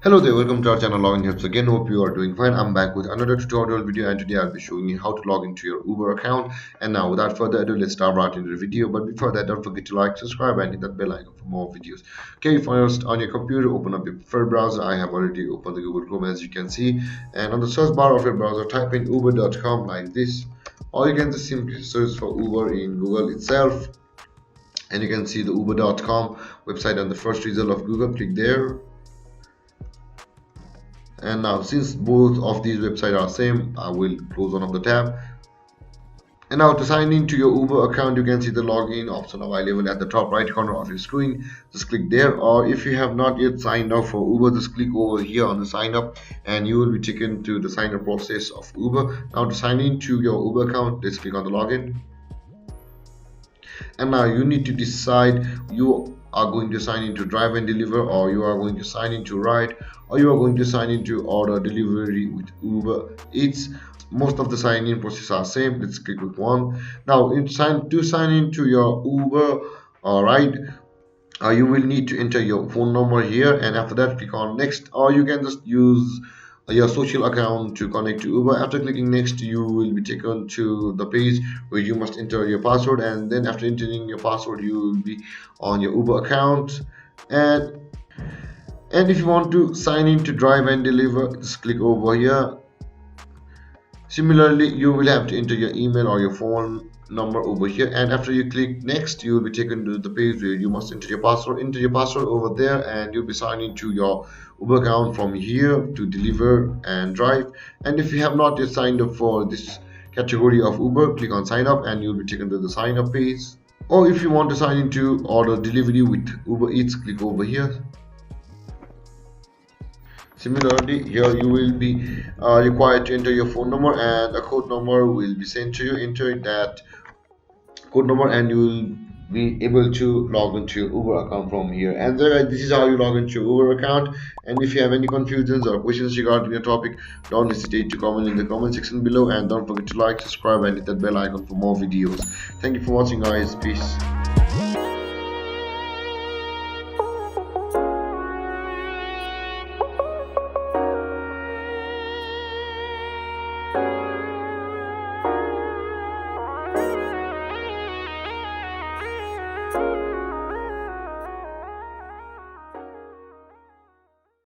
Hello there, welcome to our channel Login Helps again. Hope you are doing fine. I'm back with another tutorial video, and today I'll be showing you how to log into your Uber account. And now without further ado, let's start right into the video. But before that, don't forget to like, subscribe and hit that bell icon for more videos. Okay, first on your computer, open up your preferred browser. I have already opened the Google Chrome, as you can see. And on the search bar of your browser, type in uber.com like this. Or you can just simply search for Uber in Google itself. And you can see the uber.com website on the first result of Google. Click there. And now since both of these websites are same, I will close one of the tab. And now to sign into your Uber account, you can see the login option available at the top right corner of your screen. Just click there, or if you have not yet signed up for Uber, just click over here on the sign up and you will be taken to the sign up process of Uber. Now to sign into your Uber account, let's click on the login. And now you need to decide you are going to sign into drive and deliver, or you are going to sign into ride, or you are going to sign into order delivery with Uber Eats. Most of the sign in process are same. Let's click with one. Now to sign into your Uber or ride, you will need to enter your phone number here, and after that click on next, or you can just use your social account to connect to Uber. After clicking next, you will be taken to the page where you must enter your password, and then after entering your password you will be on your Uber account. And if you want to sign in to drive and deliver, just click over here. Similarly, you will have to enter your email or your phone number over here, and after you click next, you will be taken to the page where you must enter your password. Enter your password over there and you'll be signing to your Uber account from here to deliver and drive. And if you have not yet signed up for this category of Uber, click on sign up and you'll be taken to the sign up page. Or if you want to sign into order delivery with Uber Eats, click over here. Similarly, here you will be required to enter your phone number, and a code number will be sent to you. Enter that code number and you will be able to log into your Uber account from here. And this is how you log into your Uber account. And if you have any confusions or questions regarding the topic, don't hesitate to comment in the comment section below, and don't forget to like, subscribe and hit that bell icon for more videos. Thank you for watching, guys. Peace.